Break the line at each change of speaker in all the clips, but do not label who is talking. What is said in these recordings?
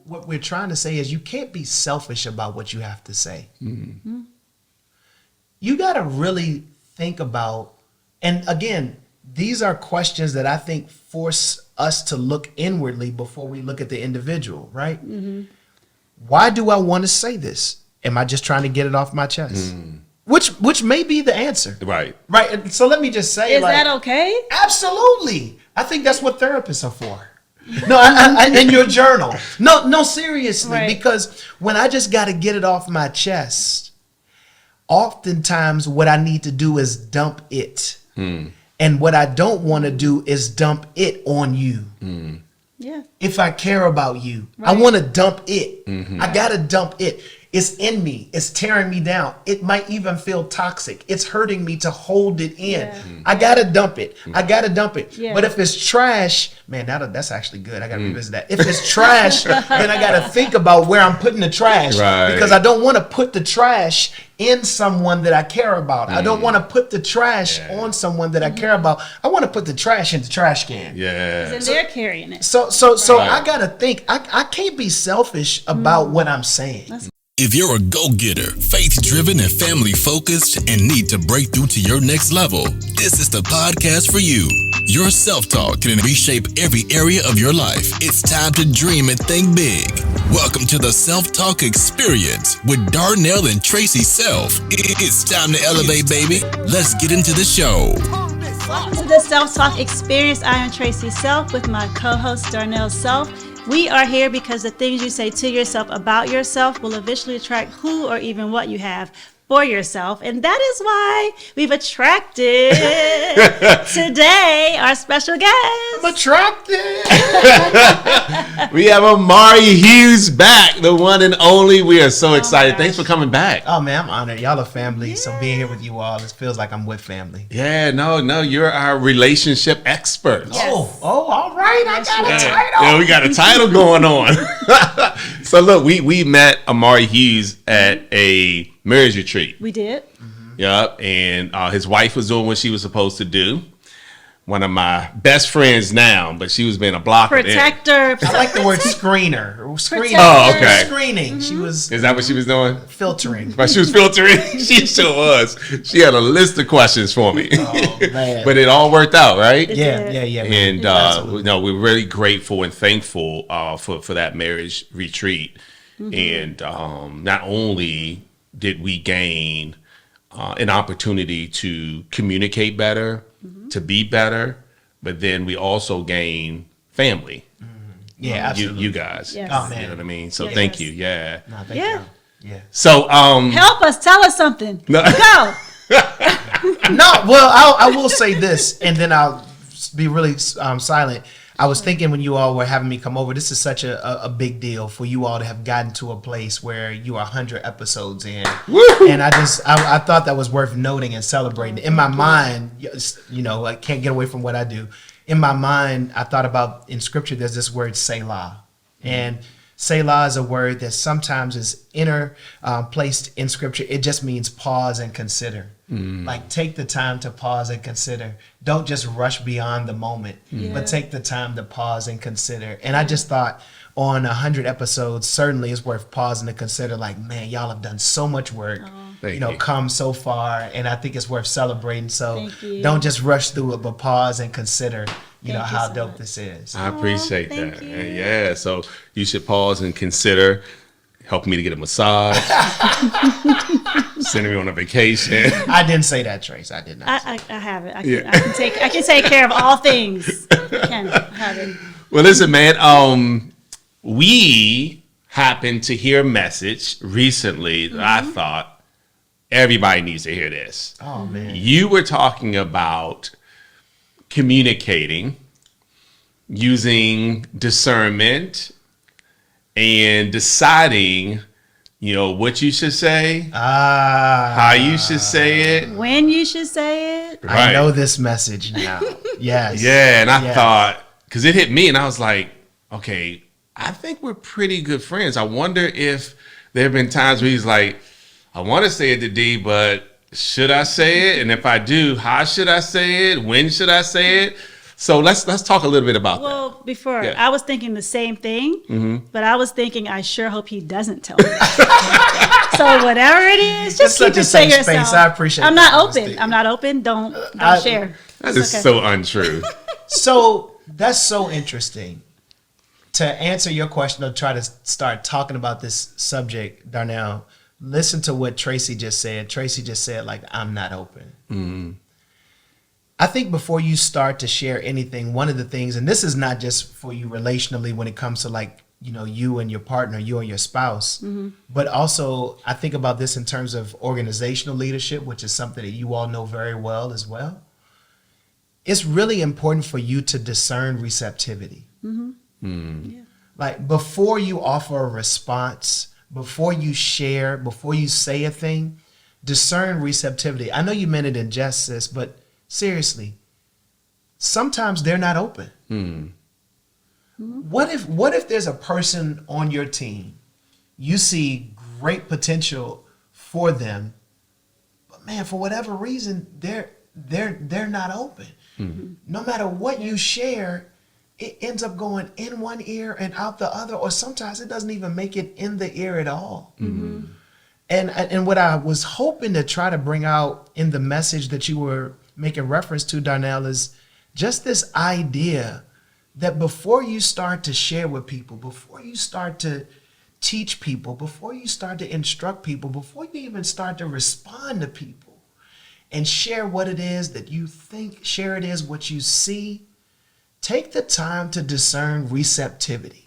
what we're trying to say is you can't be selfish about what you have to say. Mm-hmm. You got to really think about, and again, these are questions that I think force us to look inwardly before we look at the individual, right? Mm-hmm. Why do I want to say this? Am I just trying to get it off my chest? Mm. Which may be the answer.
Right.
Right. So let me just say,
is that okay?
Absolutely. I think that's what therapists are for. No, I in your journal. No, seriously. Right. Because when I just got to get it off my chest, oftentimes what I need to do is dump it. Hmm. And what I don't want to do is dump it on you. Hmm.
Yeah.
If I care about you, right. I want to dump it. Mm-hmm. I got to dump it. It's in me. It's tearing me down. It might even feel toxic. It's hurting me to hold it in. Yeah. Mm-hmm. I got to dump it. I got to dump it. Yeah. But if it's trash, man, that's actually good. I got to revisit that. If it's trash, then I got to think about where I'm putting the trash. Right. Because I don't want to put the trash in someone that I care about. I don't want to put the trash on someone that I care about. I want to put the trash in the trash can.
Yeah.
And they're carrying it.
So right. I got to think. I can't be selfish about what I'm saying.
If you're a go-getter, faith-driven, and family-focused, and need to break through to your next level, this is the podcast for you. Your self-talk can reshape every area of your life. It's time to dream and think big. Welcome to the Self-Talk Experience with Darnell and Tracy Self. It's time to elevate, baby. Let's get into the show.
Welcome to the Self-Talk Experience. I am Tracy Self with my co-host Darnell Self. We are here because the things you say to yourself about yourself will eventually attract who or even what you have for yourself. And that is why we've attracted today our special guest.
I'm attracted.
We have Omari Hughes back, the one and only. We are so excited. Thanks for coming back.
Oh, man, I'm honored. Y'all are family. Yeah. So being here with you all, it feels like I'm with family.
Yeah, no, you're our relationship expert.
Yes. Oh, all right. I got a title.
Yeah, we got a title going on. So look, we met Omari Hughes at a marriage retreat.
We did.
Mm-hmm. Yep. And his wife was doing what she was supposed to do. One of my best friends now, but she was being a blocker.
Protector.
I like the word screener. Screening.
Oh, okay.
Screening. Mm-hmm. She was.
Is that what she was doing?
Filtering.
But she was filtering. She sure was. She had a list of questions for me.
Oh, man.
But it all worked out, right?
Yeah.
And we're really grateful and thankful for that marriage retreat. Mm-hmm. And not only did we gain an opportunity to communicate better, to be better, but then we also gain family.
Mm-hmm. Yeah, absolutely.
You guys.
Yes.
Oh, man.
You know what I mean? So thank you. Yeah.
No, thank you. Yeah.
So
help us. Tell us something.
No.
Go.
No, well, I will say this, and then I'll be really silent. I was thinking when you all were having me come over, this is such a big deal for you all to have gotten to a place where you are 100 episodes in. Woo! And I thought that was worth noting and celebrating. In my mind, I can't get away from what I do. In my mind, I thought about in scripture, there's this word Selah. And Selah is a word that sometimes is placed in scripture. It just means pause and consider. Like take the time to pause and consider. Don't just rush beyond the moment, but take the time to pause and consider. And I just thought on 100 episodes, certainly it's worth pausing to consider, like, man, y'all have done so much work, come so far. And I think it's worth celebrating. So don't just rush through it, but pause and consider, how dope this is.
I appreciate that. Yeah. So you should pause and consider helping me to get a massage, sending me on a vacation.
I didn't say that, Trace. I did not.
I have it. I can take care of all things.
Well, listen, man. We happened to hear a message recently that I thought everybody needs to hear this.
Oh, man.
You were talking about communicating using discernment and deciding, what you should say, how you should say it,
when you should say it.
Right. I know this message now. Yes.
Yeah, and I thought, because it hit me, and I was like, okay, I think we're pretty good friends. I wonder if there have been times where he's like, I want to say it to D, but should I say it? And if I do, how should I say it? When should I say it? So let's talk a little bit about that.
Well, before,
Yeah.
I was thinking the same thing, but I was thinking, I sure hope he doesn't tell me. So whatever it is, just
It's
keep
such a
it to
safe
yourself.
space. I appreciate
I'm
the
not
honesty.
open. I'm not open. Don't
I-
share.
That
It's
is
okay.
so untrue.
So that's so interesting. To answer your question or try to start talking about this subject, Darnell, listen to what Tracy just said. Tracy just said, like, I'm not open. I think before you start to share anything, one of the things, and this is not just for you relationally when it comes to like, you know, you and your partner, you and your spouse, but also I think about this in terms of organizational leadership, which is something that you all know very well as well. It's really important for you to discern receptivity.
Yeah.
Like before you offer a response, before you share, before you say a thing, discern receptivity. I know you meant it in justice, but seriously, sometimes they're not open. What if there's a person on your team, you see great potential for them, but man, for whatever reason, they're not open. No matter what you share, it ends up going in one ear and out the other, or sometimes it doesn't even make it in the ear at all. And what I was hoping to try to bring out in the message that you were making reference to, Darnell, is just this idea that before you start to share with people, before you start to teach people, before you start to instruct people, before you even start to respond to people and share what it is that you think, share it is what you see, take the time to discern receptivity.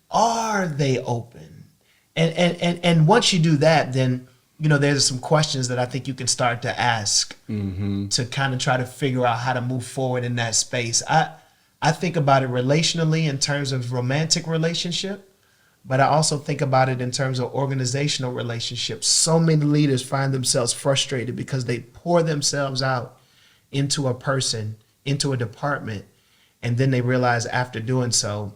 Are they open? And once you do that, then, you know, there's some questions that I think you can start to ask to kind of try to figure out how to move forward in that space. I think about it relationally in terms of romantic relationship, but I also think about it in terms of organizational relationships. So many leaders find themselves frustrated because they pour themselves out into a person, into a department, and then they realize after doing so,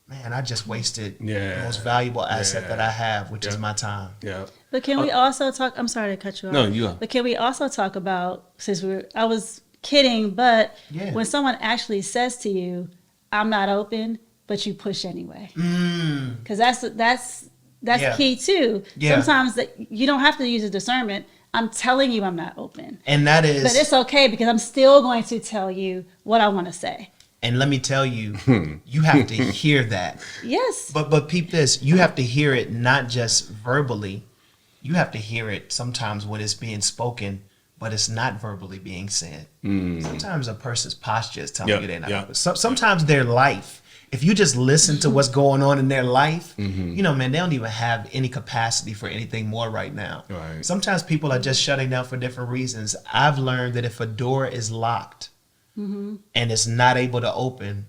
man, I just wasted the most valuable asset that I have, which is my time.
Yeah.
But can we also talk? I'm sorry to cut you off.
No, you are.
But can we also talk about, I was kidding, but
Yeah.
when someone actually says to you, "I'm not open," but you push anyway, because that's
Yeah.
key too.
Yeah.
Sometimes that you don't have to use a discernment. I'm telling you, I'm not open,
And that is,
but it's okay because I'm still going to tell you what I want to say.
and let me tell you, you have to hear that.
Yes.
But peep this, you have to hear it not just verbally, you have to hear it sometimes when it's being spoken, but it's not verbally being said. Sometimes a person's posture is telling you they're not open. Sometimes their life, if you just listen to what's going on in their life, you know, man, they don't even have any capacity for anything more right now.
Right.
Sometimes people are just shutting down for different reasons. I've learned that if a door is locked and it's not able to open,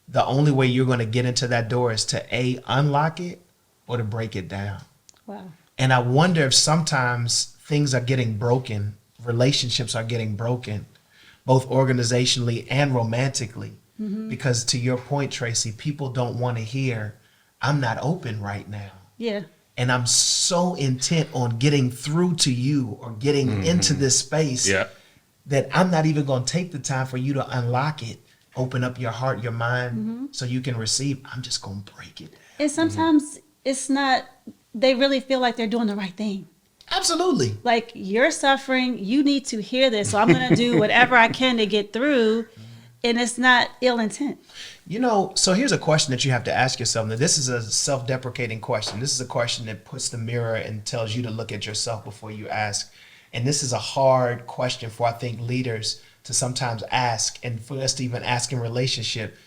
the only way you're going to get into that door is to unlock it or to break it down.
Wow.
And I wonder if sometimes things are getting broken, relationships are getting broken, both organizationally and romantically. Because to your point, Tracy, people don't want to hear, I'm not open right now.
Yeah.
And I'm so intent on getting through to you or getting into this space that I'm not even going to take the time for you to unlock it, open up your heart, your mind, so you can receive. I'm just going to break it.
And sometimes it's not, they really feel like they're doing the right thing.
Absolutely.
Like, you're suffering, you need to hear this, so I'm going to do whatever I can to get through. And it's not ill intent.
You know, so here's a question that you have to ask yourself. Now, this is a self-deprecating question. This is a question that puts the mirror and tells you to look at yourself before you ask. And this is a hard question for, I think, leaders to sometimes ask, and for us to even ask in relationship.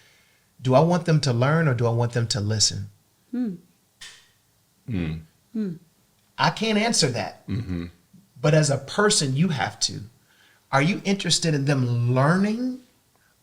Do I want them to learn or do I want them to listen? I can't answer that. But as a person, you have to. Are you interested in them learning?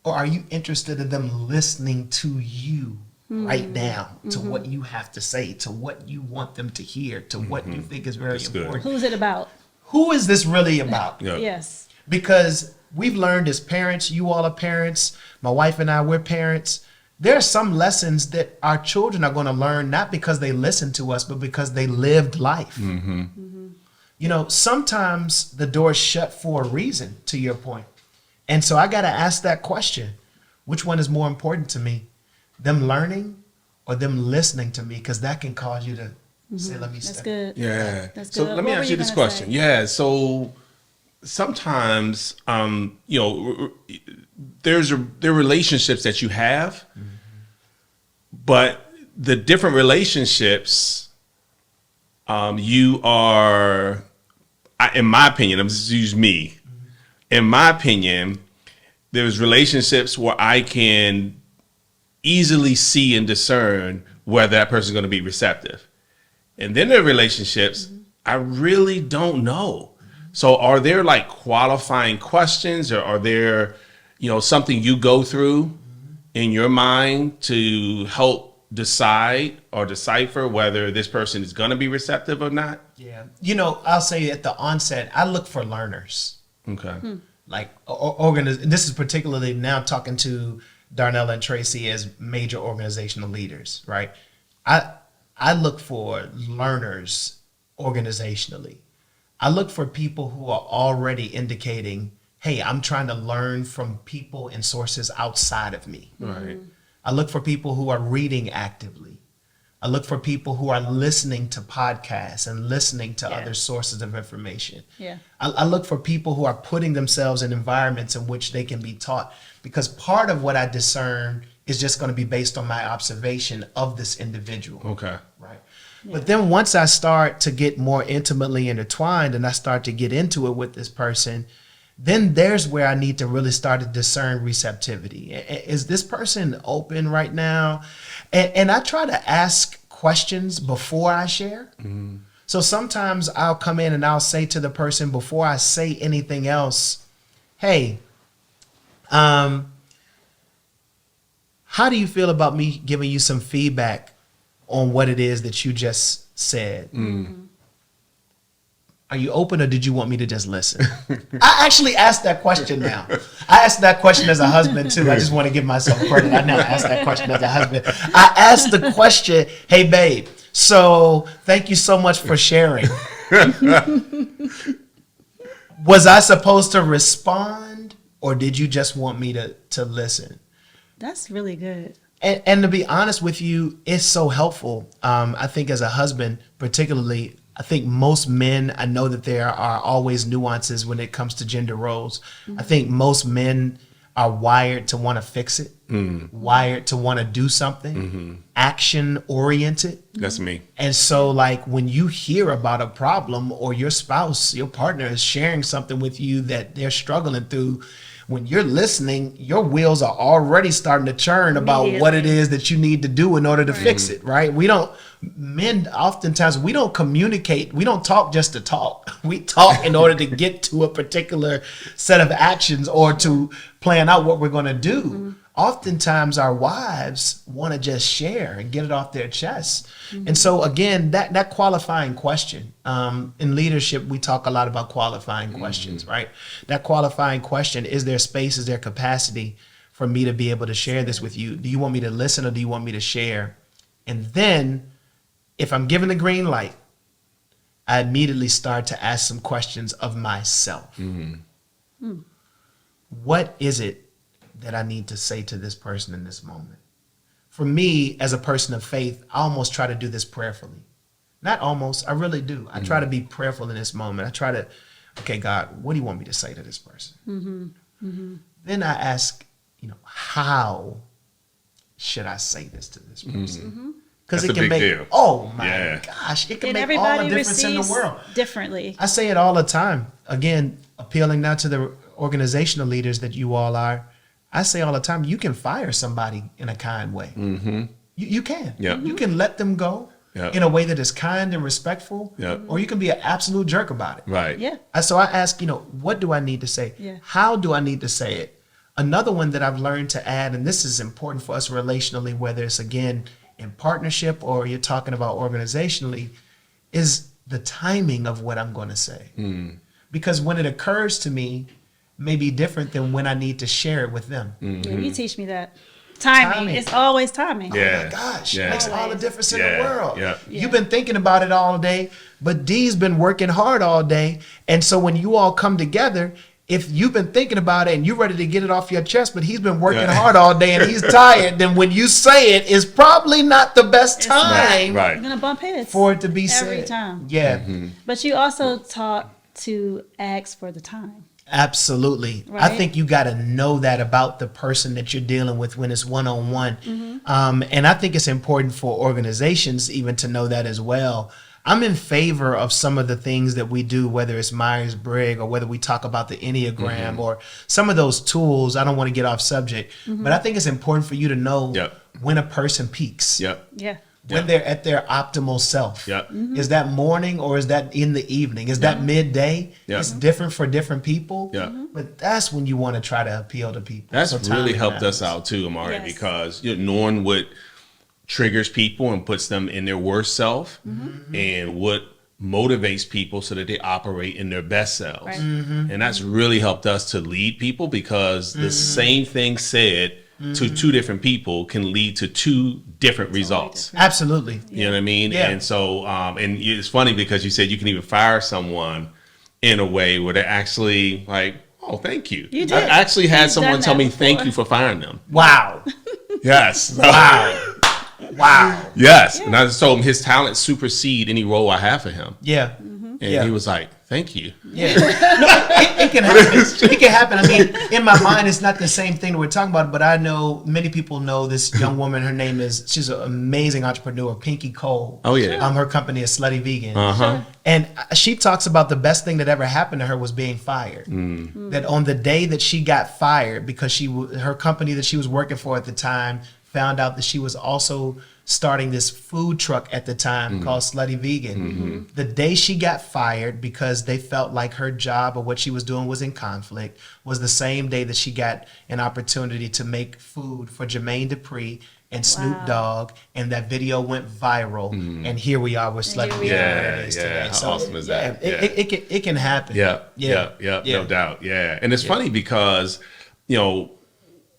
Or are you interested in them listening to you right now, to what you have to say, to what you want them to hear, to what you think is very important?
Who's it about?
Who is this really about?
Yes.
Because we've learned as parents, you all are parents, my wife and I, we're parents. There are some lessons that our children are going to learn, not because they listened to us, but because they lived life. You know, sometimes the door is shut for a reason, to your point. And so I got to ask that question. Which one is more important to me? Them learning or them listening to me? Because that can cause you to say, let me
That's
step.
good.
Yeah.
That's
So
good.
let me
What were
ask
you
you this
gonna
question.
say?
Yeah. So sometimes, there are relationships that you have, but the different relationships, you are, in my opinion, I'm just use me. In my opinion, there's relationships where I can easily see and discern whether that person's going to be receptive. And then there are relationships I really don't know. So are there like qualifying questions, or are there, something you go through in your mind to help decide or decipher whether this person is going to be receptive or not?
Yeah. I'll say at the onset, I look for learners.
Okay.
Like this is particularly now talking to Darnell and Tracy as major organizational leaders, right? I look for learners organizationally. I look for people who are already indicating, hey, I'm trying to learn from people and sources outside of me.
Right.
I look for people who are reading actively. I look for people who are listening to podcasts and listening to other sources of information.
Yeah.
I look for people who are putting themselves in environments in which they can be taught, because part of what I discern is just going to be based on my observation of this individual.
Okay.
Right. Yeah. But then once I start to get more intimately intertwined and I start to get into it with this person, then there's where I need to really start to discern receptivity. Is this person open right now? And I try to ask questions before I share. Mm-hmm. So sometimes I'll come in and I'll say to the person before I say anything else, hey, how do you feel about me giving you some feedback on what it is that you just said? Mm-hmm. Are you open, or did you want me to just listen? I actually asked that question now. I asked that question as a husband too. I just want to give myself credit. I now ask that question as a husband. I asked the question, hey babe, so thank you so much for sharing. Was I supposed to respond, or did you just want me to listen?
That's really good.
And to be honest with you, it's so helpful. I think as a husband, particularly, I think most men, I know that there are always nuances when it comes to gender roles. Mm-hmm. I think most men are wired to want to fix it, wired to want to do something, action oriented.
That's me.
And so like when you hear about a problem, or your spouse, your partner is sharing something with you that they're struggling through, when you're listening, your wheels are already starting to churn about what it is that you need to do in order to fix it, right? Men oftentimes, we don't communicate. We don't talk just to talk. We talk in order to get to a particular set of actions or to plan out what we're going to do. Mm-hmm. Oftentimes our wives want to just share and get it off their chest. Mm-hmm. And so again, that qualifying question, in leadership, we talk a lot about qualifying questions, right? That qualifying question, is there space, is there capacity for me to be able to share this with you? Do you want me to listen, or do you want me to share? And then if I'm given the green light, I immediately start to ask some questions of myself. Mm-hmm. What is it that I need to say to this person in this moment? For me, as a person of faith, I almost try to do this prayerfully. Not almost, I really do. I try to be prayerful in this moment. I try to, okay, God, what do you want me to say to this person? Mm-hmm. Mm-hmm. Then I ask, how should I say this to this person? Mm-hmm. Because it can make, deal. Oh my gosh, it can make all the difference in the world.
Differently.
I say it all the time. Again, appealing now to the organizational leaders that you all are, I say all the time, you can fire somebody in a kind way. Mm-hmm. You can. Yep. You can let them go in a way that is kind and respectful, or you can be an absolute jerk about it.
Right.
Yeah.
So I ask, what do I need to say? Yeah. How do I need to say it? Another one that I've learned to add, and this is important for us relationally, whether it's, again, in partnership or you're talking about organizationally, is the timing of what I'm going to say. Because when it occurs to me, may be different than when I need to share it with them.
Mm-hmm. Yeah, you teach me that. Timing. It's always timing.
Yeah. Oh my gosh. It makes all the difference in the world.
Yeah.
You've been thinking about it all day, but Dee's been working hard all day. And so when you all come together, if you've been thinking about it and you're ready to get it off your chest, but he's been working hard all day and he's tired, then when you say it, it's probably not the best time
Right.
You're gonna bump heads
for it to be said.
every time.
Yeah,
But you also taught to ask for the time.
absolutely. I
Right.
think you got to know that about the person that you're dealing with when it's one-on-one. And I think it's important for organizations even to know that as well. I'm in favor of some of the things that we do, whether it's Myers-Briggs or whether we talk about the Enneagram or some of those tools. I don't want to get off subject, but I think it's important for you to know when a person peaks,
Yep.
Yeah.
when they're at their optimal self.
Yep.
Is that morning or is that in the evening? Is that midday?
Yep.
It's different for different people,
Yep.
but that's when you want to try to appeal to people.
That's
So
really
timing
helped
matters.
us out too, Omari,
Yes.
because knowing what triggers people and puts them in their worst self and what motivates people so that they operate in their best selves.
Right.
And that's really helped us to lead people because the same thing said to two different people can lead to two different results.
Absolutely.
You know what I mean?
Yeah.
And so, and it's funny because you said you can even fire someone in a way where they're actually like, oh, thank you.
You did.
I actually had
You've
someone
done
tell
that
me thank
before.
you for firing them.
Wow.
Yes.
Wow. Wow.
Yes. And I just told him his talents supersede any role I have for him.
Yeah.
And
Yeah.
he was like, thank you.
Yeah. No, it can happen. It can happen. I mean, in my mind, it's not the same thing that we're talking about, but I know many people know this young woman. Her name she's an amazing entrepreneur, Pinky Cole.
Oh, yeah.
Her company is Slutty Vegan.
Uh-huh.
And she talks about the best thing that ever happened to her was being fired. That on the day that she got fired, because her company that she was working for at the time found out that she was also starting this food truck at the time called Slutty Vegan. The day she got fired because they felt like her job or what she was doing was in conflict was the same day that she got an opportunity to make food for Jermaine Dupri and Snoop Dogg, and that video went viral. And here we are with Slutty Vegan. where it is today.
How awesome is that?
It can happen.
Yeah. No doubt. Yeah. And it's funny because,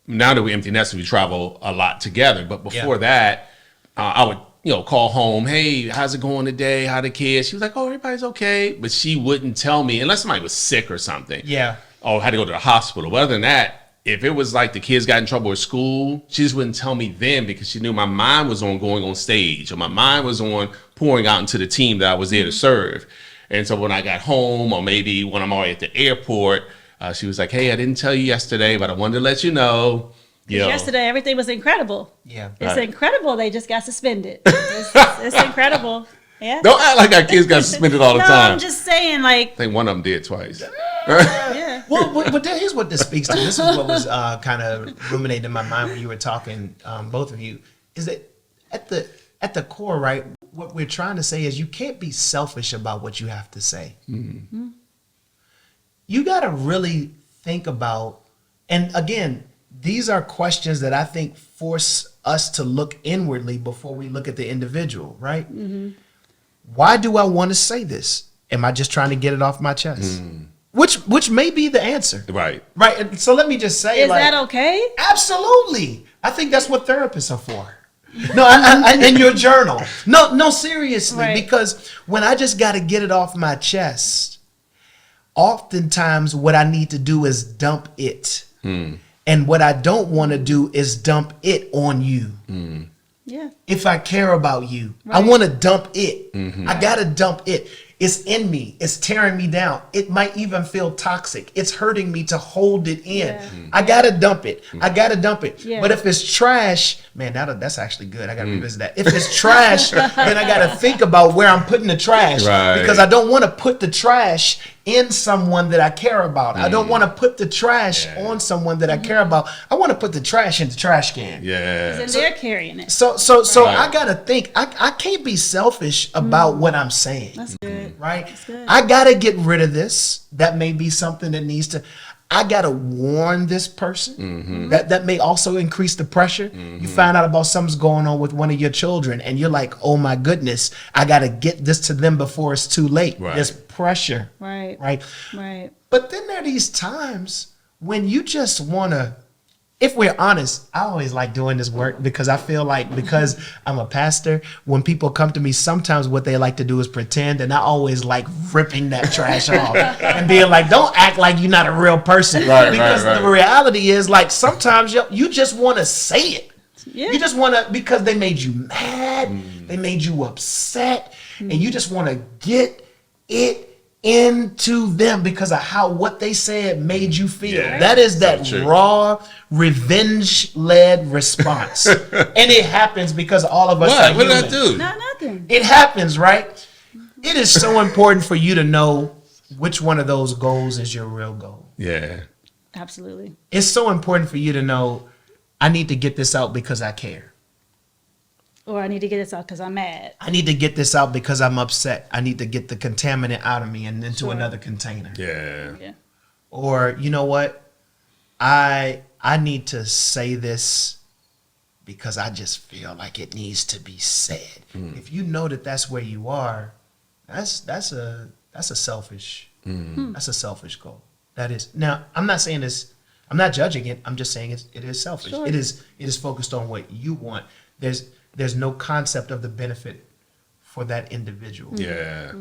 now that we empty nest, we travel a lot together. But before that, I would, call home. Hey, how's it going today? How the kids? She was like, oh, everybody's okay. But she wouldn't tell me unless somebody was sick or something.
Yeah.
Or had to go to the hospital. But other than that, if it was like the kids got in trouble at school, she just wouldn't tell me then because she knew my mind was on going on stage or my mind was on pouring out into the team that I was there to serve. And so when I got home or maybe when I'm already at the airport, she was like, hey, I didn't tell you yesterday, but I wanted to let you know.
Yesterday, everything was incredible.
Yeah.
It's incredible they just got suspended. It's incredible. Yeah.
Don't act like our kids got suspended all the
No,
time.
I'm just saying, like,
I think one of them did twice.
yeah.
Well, but here's what this speaks to. This is what was kind of ruminating in my mind when you were talking, both of you, is that at the core, right, what we're trying to say is you can't be selfish about what you have to say. You got to really think about, and again, these are questions that I think force us to look inwardly before we look at the individual, right? Why do I want to say this? Am I just trying to get it off my chest? Which may be the answer.
Right.
Right. And so let me just say,
Is that okay?
Absolutely. I think that's what therapists are for. No, I in your journal. No, seriously.
Right.
Because when I just got to get it off my chest, oftentimes what I need to do is dump it. And what I don't want to do is dump it on you.
Yeah.
If I care about you, I
Right.
want to dump it. I got to dump it. It's in me. It's tearing me down. It might even feel toxic. It's hurting me to hold it in.
Yeah.
I got to dump it. I got to dump it.
Yeah.
But if it's trash, man, that's actually good. I got to revisit that. If it's trash, then I got to think about where I'm putting the trash.
Right.
Because I don't want to put the trash in someone that I care about. I don't want to put the trash on someone that I care about. I want to put the trash in the trash can.
Yeah.
And they're carrying it.
So
Right.
I gotta think. I can't be selfish about what I'm saying.
That's good.
Right?
That's good.
I gotta get rid of this. That may be something that needs to. I gotta warn this person. That may also increase the pressure. You find out about something's going on with one of your children, and you're like, "Oh my goodness, I gotta get this to them before it's too late."
Right.
There's pressure.
Right.
Right.
Right.
But then there are these times when you just wanna if we're honest, I always like doing this work because I feel like because I'm a pastor, when people come to me, sometimes what they like to do is pretend, and I always like ripping that trash off and being like, don't act like you're not a real person. Because the reality is, like, sometimes you just want to say it.
Yeah.
You just want to, because they made you mad, they made you upset, and you just want to get it into them because of what they said made you feel.
Yeah,
that is that
so
raw revenge-led response. And it happens because all of us are
What did
human.
I do?
Not nothing.
It happens, right? It is so important for you to know which one of those goals is your real goal.
Yeah.
Absolutely.
It's so important for you to know, I need to get this out because I care.
Or I need to get this out because I'm mad.
I need to get this out because I'm upset. I need to get the contaminant out of me and into another container.
Yeah.
Yeah.
Or, you know what? I need to say this because I just feel like it needs to be said. If you know that that's where you are, that's a selfish that's a selfish goal. That is. Now, I'm not saying this. I'm not judging it. I'm just saying it is selfish.
Sure.
It is focused on what you want. There's no concept of the benefit for that individual.
Yeah.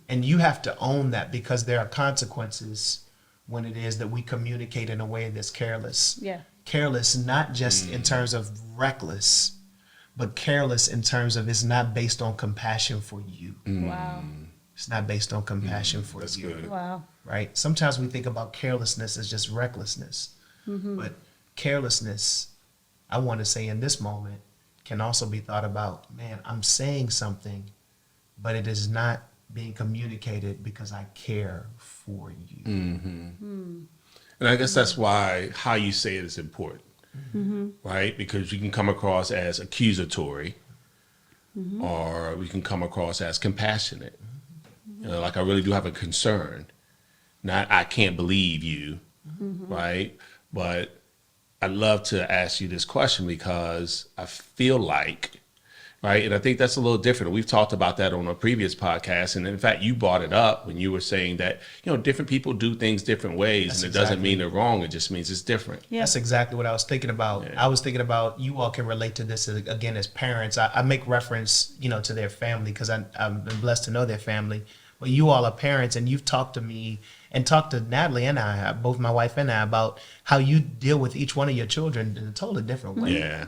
And you have to own that because there are consequences when it is that we communicate in a way that's careless.
Yeah.
Careless, not just in terms of reckless, but careless in terms of it's not based on compassion for you.
Wow.
It's not based on compassion for
That's
you.
good.
Wow.
Right? Sometimes we think about carelessness as just recklessness. But carelessness, I want to say in this moment, can also be thought about, man, I'm saying something, but it is not being communicated because I care for you.
And I guess that's why how you say it is important, right? Because you can come across as accusatory, or we can come across as compassionate. You know, like, I really do have a concern. Not, I can't believe you, right? But I'd love to ask you this question because I feel like, right, and I think that's a little different. We've talked about that on a previous podcast, and in fact, you brought it up when you were saying that, you know, different people do things different ways,
That's
and it doesn't
exactly.
mean they're wrong. It just means it's different.
Yeah.
That's exactly what I was thinking about.
Yeah.
I was thinking about, you all can relate to this again as parents. I make reference, to their family because I've been blessed to know their family. But you all are parents, and you've talked to me and talked to Natalie and I, both my wife and I, about how you deal with each one of your children in a totally different way.
Yeah.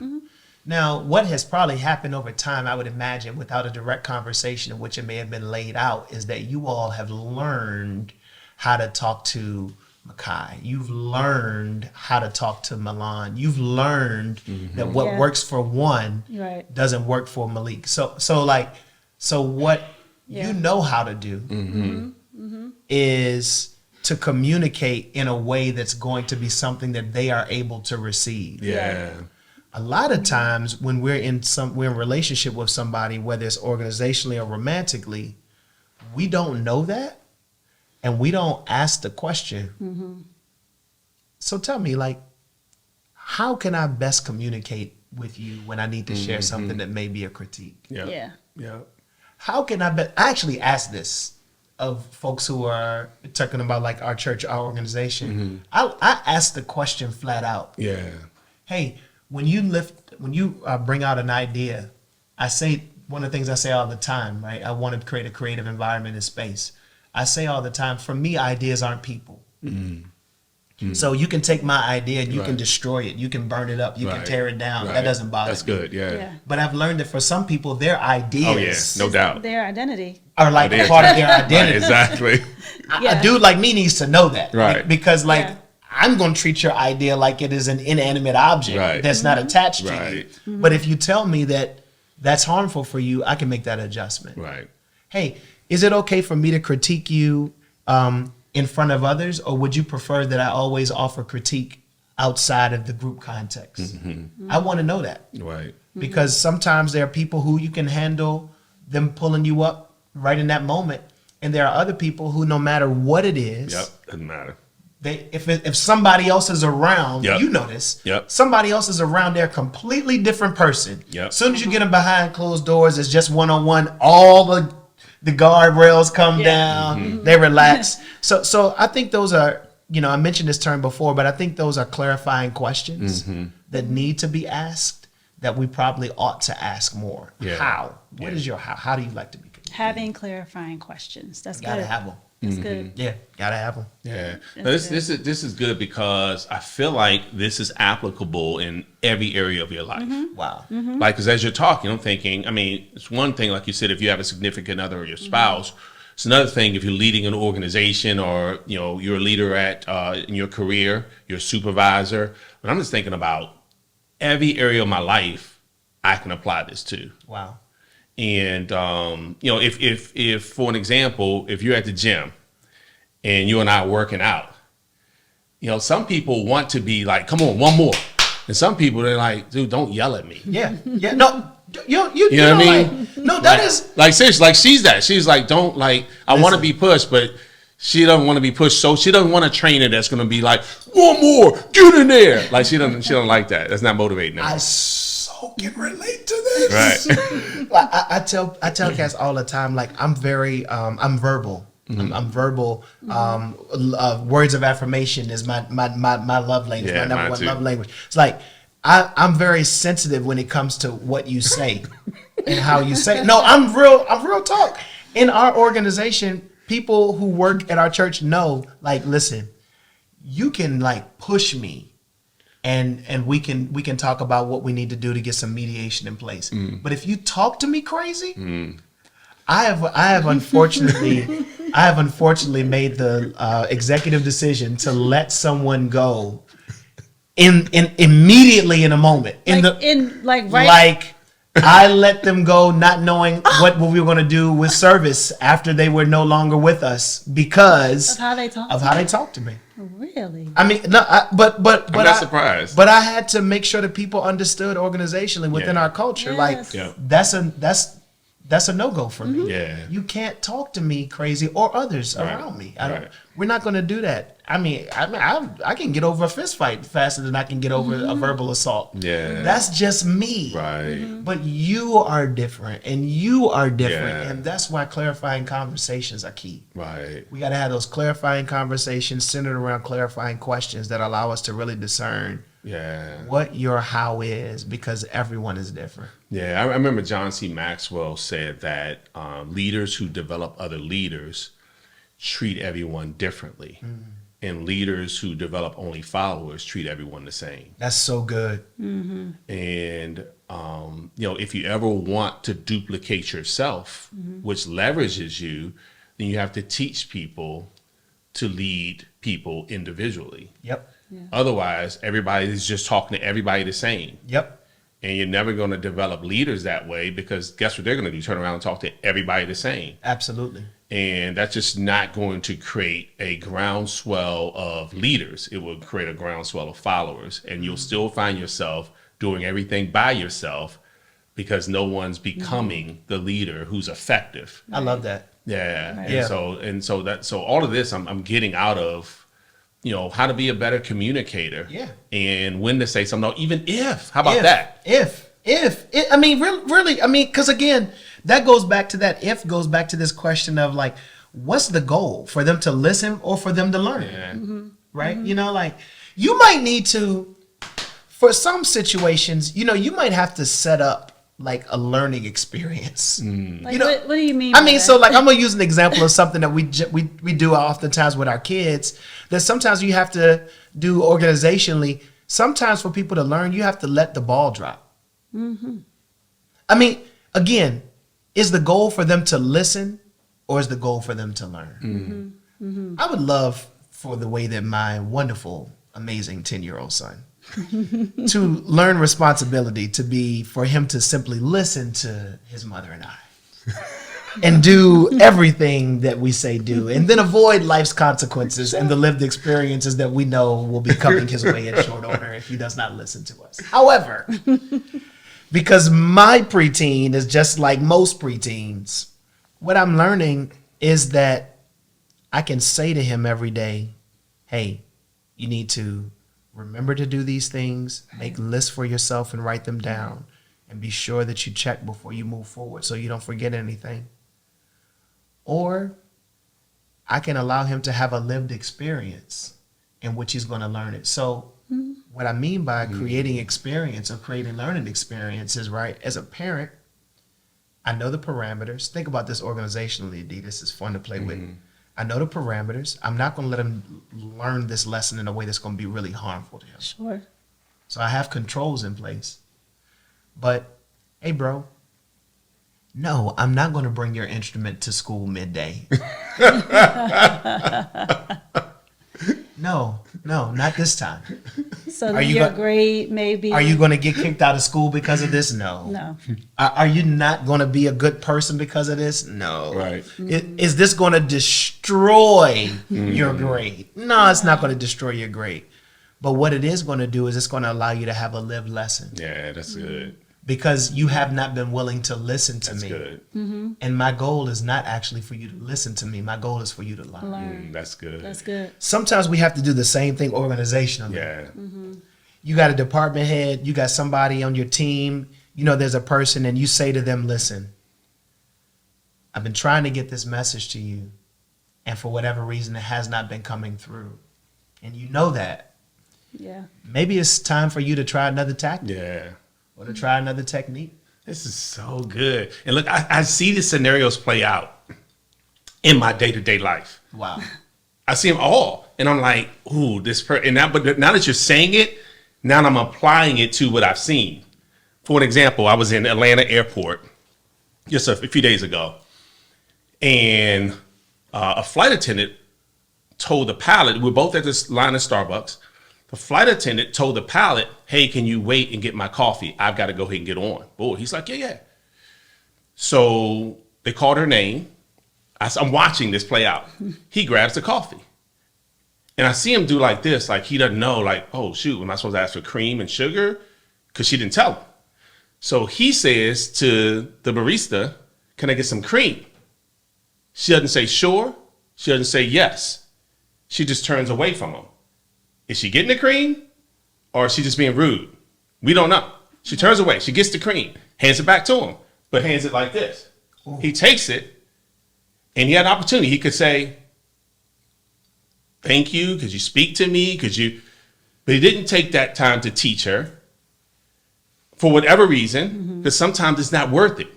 Now, what has probably happened over time, I would imagine, without a direct conversation in which it may have been laid out, is that you all have learned how to talk to Makai. You've learned how to talk to Milan. You've learned that what
Yeah.
works for one
Right.
doesn't work for Malik. So what
Yeah.
you know how to do is to communicate in a way that's going to be something that they are able to receive.
Yeah.
A lot of times when we're in relationship with somebody, whether it's organizationally or romantically, we don't know that, and we don't ask the question. So tell me, like, how can I best communicate with you when I need to share something that may be a critique?
Yeah.
Yeah.
Yeah.
How can I actually ask this of folks who are talking about, like, our church, our organization? I ask the question flat out.
Yeah.
Hey, when you bring out an idea, I say, one of the things I say all the time, right? I want to create a creative environment and space. I say all the time, for me, ideas aren't people. So you can take my idea and you can
Right.
destroy it. You can burn it up. You can
Right.
tear it down.
Right.
That doesn't bother
That's
me.
good. Yeah.
Yeah.
But I've learned that for some people, their
Oh, yeah.
ideas
No doubt.
Their identity.
are like
Their-
part of their
Right,
identity.
exactly.
Yeah.
A dude like me needs to know that.
Right.
Because, like,
Yeah.
I'm going to treat your idea like it is an inanimate object
Right.
that's not attached to you.
Right.
But if you tell me that that's harmful for you, I can make that adjustment.
Right.
Hey, is it okay for me to critique you in front of others, or would you prefer that I always offer critique outside of the group context? I want to know that,
Right.
because sometimes there are people who you can handle them pulling you up right in that moment, and there are other people who, no matter what it is,
Yep. Doesn't matter.
if somebody else is around,
Yep.
you know this.
Yep.
Somebody else is around, they're a completely different person.
Yep.
As soon as you get them behind closed doors, it's just one-on-one. All the guardrails come down. They relax. So I think those are I mentioned this term before, but I think those are clarifying questions that need to be asked that we probably ought to ask more.
Yeah.
How? What is your how? How do you like to be communicated?
Having clarifying questions. That's
Gotta
good.
have them.
That's good.
Yeah, gotta have them.
Yeah, now, this is good because I feel like this is applicable in every area of your life.
Wow.
Like, because as you're talking, I'm thinking, I mean, it's one thing, like you said, if you have a significant other or your spouse. It's another thing if you're leading an organization or, you're a leader in your career, you're a supervisor. But I'm just thinking about every area of my life I can apply this to.
Wow.
And, if for an example, if you're at the gym and you and I are working out, some people want to be like, come on, one more. And some people, they're like, dude, don't yell at me.
Yeah. Yeah. No. You know
what I mean?
Like, no, that is
like seriously, like she's like, don't like, I want to be pushed, but she doesn't want to be pushed. So she doesn't want a trainer that's going to be like, one more, get in there. Like she don't like that. That's not motivating her.
I so can relate to this.
Right.
Like, I tell cats all the time, like I'm very, I'm verbal. I'm verbal. Words of affirmation is my love language.
Yeah,
my number
mine
one
too.
love language. It's like I'm very sensitive when it comes to what you say and how you say it. No, I'm real talk. In our organization, people who work at our church know, like, listen, you can like push me and we can talk about what we need to do to get some mediation in place. But if you talk to me crazy, I have unfortunately made the executive decision to let someone go in immediately in a moment. I let them go not knowing what we were going to do with service after they were no longer with us because
Of how they talk
to me.
Really?
I mean, no, but
I'm not surprised.
But I had to make sure that people understood organizationally within
Yeah.
our culture,
Yes.
like
Yeah.
that's a no-go for me.
Yeah.
You can't talk to me crazy or others
Right.
around me.
Right.
We're not going to do that. I mean, I can get over a fist fight faster than I can get over a verbal assault.
Yeah.
That's just me.
Right.
But you are different, and you are different,
Yeah.
and that's why clarifying conversations are key.
Right.
We got to have those clarifying conversations centered around clarifying questions that allow us to really discern
Yeah.
what your how is, because everyone is different.
Yeah. I remember John C. Maxwell said that leaders who develop other leaders treat everyone differently. And leaders who develop only followers treat everyone the same.
That's so good.
And, if you ever want to duplicate yourself, which leverages you, then you have to teach people to lead people individually.
Yep.
Otherwise, everybody's just talking to everybody the same.
Yep.
And you're never going to develop leaders that way because guess what they're going to do? Turn around and talk to everybody the same.
Absolutely.
And that's just not going to create a groundswell of leaders. It will create a groundswell of followers. And you'll still find yourself doing everything by yourself because no one's becoming the leader who's effective.
I love that.
Yeah.
Right.
And so all of this I'm getting out of, how to be a better communicator.
Yeah.
And when to say something. No, even if. How about that?
I mean, really, I mean, because again, that goes back to this question of like, what's the goal? For them to listen or for them to learn?
Yeah.
Right? Like, you might need to, for some situations, you might have to set up like a learning experience.
Like, what do you mean?
I mean, so like I'm gonna use an example of something that we do oftentimes with our kids. That sometimes you have to do organizationally. Sometimes for people to learn, you have to let the ball drop. I mean, again, is the goal for them to listen, or is the goal for them to learn? I would love for the way that my wonderful, amazing 10-year-old son to learn responsibility to be for him to simply listen to his mother and I and do everything that we say do, and then avoid life's consequences and the lived experiences that we know will be coming his way in short order if he does not listen to us. However, because my preteen is just like most preteens, what I'm learning is that I can say to him every day, hey, you need to remember to do these things, make lists for yourself and write them down, and be sure that you check before you move forward so you don't forget anything. Or I can allow him to have a lived experience in which he's going to learn it. So what I mean by creating experience or creating learning experiences, right? As a parent, I know the parameters. Think about this organizationally, D. This is fun to play with. I know the parameters. I'm not going to let him learn this lesson in a way that's going to be really harmful to him.
Sure.
So I have controls in place. But, hey, bro, no, I'm not going to bring your instrument to school midday. No, not this time.
So
Are you
your
go-
grade maybe.
Are you going to get kicked out of school because of this? No.
No.
Are you not going to be a good person because of this? No.
Right.
Is this going to destroy your grade? No, it's not going to destroy your grade. But what it is going to do is it's going to allow you to have a lived lesson.
Yeah, that's good.
Because you have not been willing to listen to
That's
me.
good.
And my goal is not actually for you to listen to me. My goal is for you to learn.
That's good.
That's good.
Sometimes we have to do the same thing organizationally.
Yeah.
You got a department head, you got somebody on your team, you know there's a person, and you say to them, listen, I've been trying to get this message to you, and for whatever reason it has not been coming through. And you know that.
Yeah.
Maybe it's time for you to try another tactic
Yeah.
or to try another technique.
This is so good. And look, I see the scenarios play out in my day-to-day life.
Wow.
I see them all. And I'm like, ooh, but now that you're saying it, now I'm applying it to what I've seen. For an example, I was in Atlanta airport just a few days ago. And a flight attendant told the pilot, we're both at this line of Starbucks. The flight attendant told the pilot, hey, can you wait and get my coffee? I've got to go ahead and get on. Boy, he's like, yeah. So they called her name. I'm watching this play out. He grabs the coffee. And I see him do like this, like he doesn't know, like, oh, shoot, am I supposed to ask for cream and sugar? Because she didn't tell him. So he says to the barista, can I get some cream? She doesn't say sure. She doesn't say yes. She just turns away from him. Is she getting the cream or is she just being rude? We don't know. She turns away. She gets the cream, hands it back to him, but hands it like this. Ooh. He takes it, and he had an opportunity. He could say, thank you, could you speak to me? But he didn't take that time to teach her for whatever reason, because sometimes it's not worth it.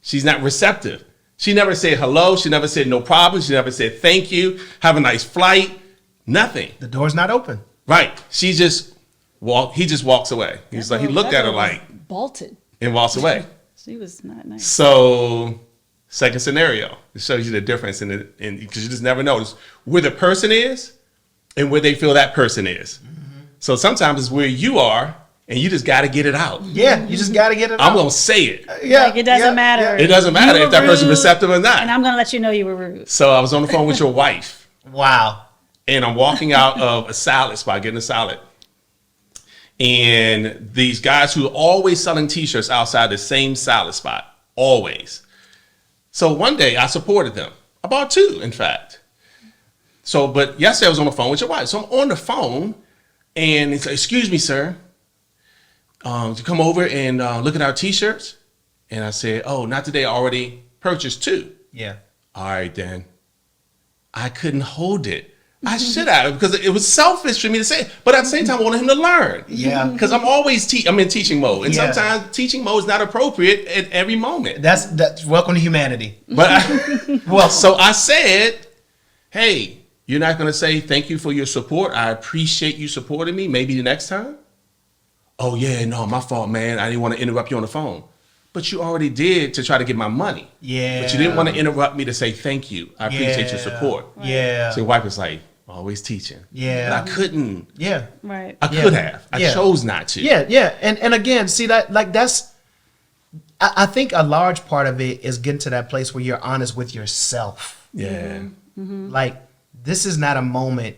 She's not receptive. She never said hello. She never said no problem. She never said thank you, have a nice flight. Nothing.
The door's not open.
Right. He just walks away. He's like, he looked at her like
bolted
and walks away.
She was not nice.
So, second scenario, it shows you the difference in because you just never know where the person is and where they feel that person is. So sometimes it's where you are and you just got to get it out.
Yeah, you just got to get it out.
I'm going to say it.
Yeah,
like it doesn't matter.
It doesn't matter if that person's receptive or not.
And I'm going to let you know you were rude.
So I was on the phone with your wife.
Wow.
And I'm walking out of a salad spot, getting a salad. And these guys who are always selling t-shirts outside the same salad spot, always. So one day I supported them. I bought two, in fact. So, but yesterday I was on the phone with your wife. So I'm on the phone and it's like, excuse me, sir. To come over and look at our t-shirts. And I said, oh, not today. I already purchased two.
Yeah.
All right, then. I couldn't hold it. I should have, because it was selfish for me to say it. But at the same time, I wanted him to learn.
Yeah.
Because I'm always I'm in teaching mode. And
Yeah.
sometimes teaching mode is not appropriate at every moment.
That's welcome to humanity.
But so I said, hey, you're not going to say thank you for your support. I appreciate you supporting me. Maybe the next time. Oh, yeah, no, my fault, man. I didn't want to interrupt you on the phone. But you already did to try to get my money.
Yeah.
But you didn't want to interrupt me to say thank you. I appreciate your support.
Yeah.
So your wife was like, always teaching.
Yeah.
But I couldn't.
Yeah.
Right.
I could have. I chose not to.
Yeah, yeah. And again, see that that's I think a large part of it is getting to that place where you're honest with yourself.
Yeah.
Like, this is not a moment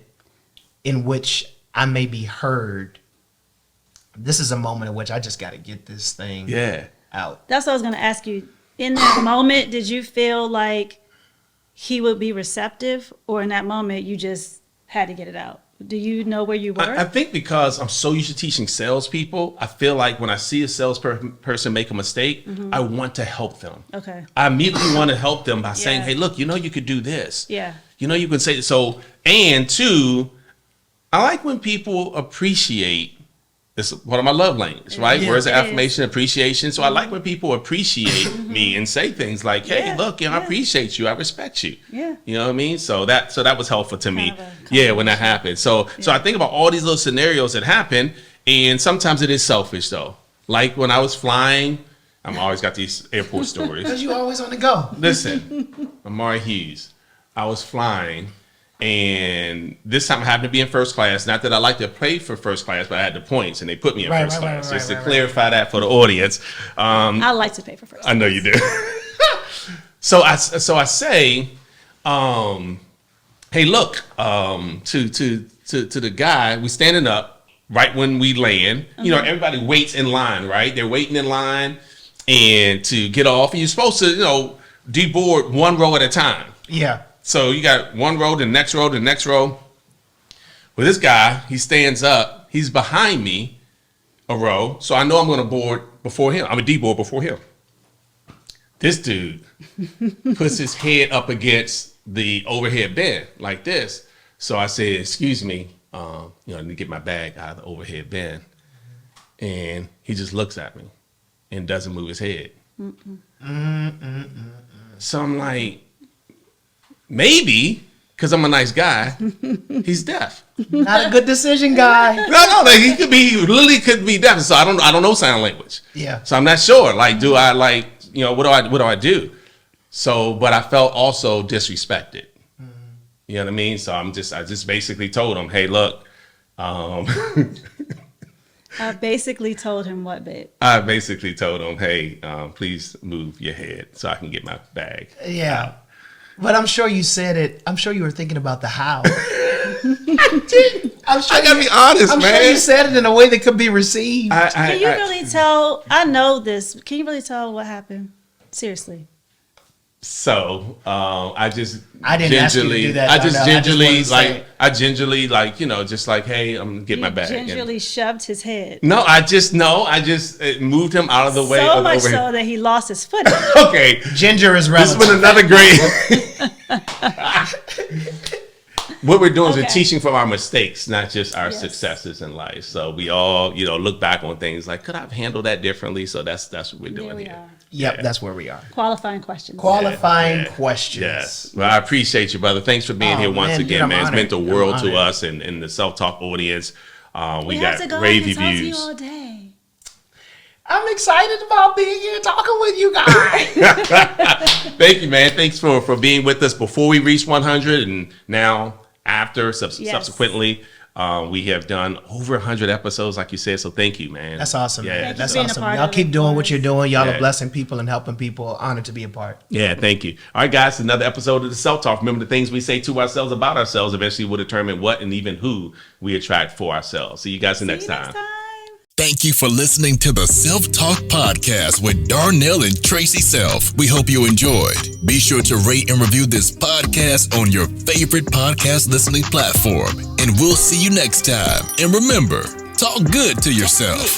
in which I may be heard. This is a moment in which I just got to get this thing out.
That's what I was going to ask you. In that moment, did you feel like he would be receptive, or in that moment you just had to get it out? Do you know where you were?
I think because I'm so used to teaching salespeople, I feel like when I see a salesperson make a mistake, I want to help them.
Okay.
I immediately want to help them by saying, hey, look, you know you could do this.
Yeah.
You know you can say so. And two, I like when people appreciate. It's one of my love languages, right?
Yeah,
Words of
it is.
affirmation, appreciation. So I like when people appreciate me and say things like, "Hey,
Yeah,
look, I appreciate you. I respect you."
Yeah.
You know what I mean? So that was helpful to me.
Kind of a
Yeah, when that happened. So I think about all these little scenarios that happen, and sometimes it is selfish though. Like when I was flying, I'm always got these airport stories.
Because you always on the go.
Listen, Omari Hughes, I was flying. And this time I happened to be in first class. Not that I like to play for first class, but I had the points and they put me in first class. Just to clarify that for the audience.
I like to pay for first.
I know you do. So I say, hey, look, to the guy, we standing up right when we land. You know, everybody waits in line, right? They're waiting in line and to get off. And you're supposed to, deboard one row at a time.
Yeah.
So you got one row, the next row, the next row. Well, this guy, he stands up. He's behind me a row. So I know I'm going to board before him. I'm going to deboard before him. This dude puts his head up against the overhead bin like this. So I said, excuse me, I need to get my bag out of the overhead bin. And he just looks at me and doesn't move his head. So I'm like, maybe, because I'm a nice guy, he's deaf.
Not a good decision, guy.
No, like he literally could be deaf. So I don't know sign language.
Yeah.
So I'm not sure. Like, do I what do I do? So, but I felt also disrespected. You know what I mean? So I just basically told him, hey, look.
I basically told him what, babe?
I basically told him, hey, please move your head so I can get my bag.
Yeah. But I'm sure you said it. I'm sure you were thinking about the how.
I gotta be honest,
I'm
man.
sure you said it in a way that could be received.
Can you really tell? I know this. Can you really tell what happened? Seriously.
So I didn't
ask you to do that,
I just
Darnell.
gingerly, just like, hey, I'm gonna get my bag.
Gingerly shoved his head.
No, I just moved him out of the way.
So
of
much
over
so
here.
that he lost his footing.
Okay,
Ginger is
this
relative.
has been another great. What we're doing is we're
Okay.
teaching from our mistakes, not just our
Yes.
successes in life. So we all, look back on things like, could I have handled that differently? So that's what we're doing
There we
here.
are.
Yep, that's where we are.
Qualifying questions.
Qualifying questions.
Yes. Well, I appreciate you, brother. Thanks for being here once
man, dude,
again,
I'm
man. It's
honored.
meant the
I'm
world to
honored.
us and the self-talk audience. We
have
got
to go
rave
and talk to you
reviews.
all day.
I'm excited about being here talking with you guys.
Thank you, man. Thanks for being with us before we reached 100 and now after, subsequently. We have done over 100 episodes, like you said. So thank you, man.
That's awesome.
Yeah,
Man.
Thank you
That's
for being a
awesome.
part
Y'all
of
keep
it,
doing
of
what you're
course.
doing. Y'all
Yeah.
are blessing people and helping people. Honored to be a part.
Yeah, thank you. All right, guys, another episode of the Self Talk. Remember, the things we say to ourselves about ourselves eventually will determine what and even who we attract for ourselves. See you guys next time.
Thank you for listening to the Self Talk Podcast with Darnell and Tracy Self. We hope you enjoyed. Be sure to rate and review this podcast on your favorite podcast listening platform. And we'll see you next time. And remember, talk good to yourself.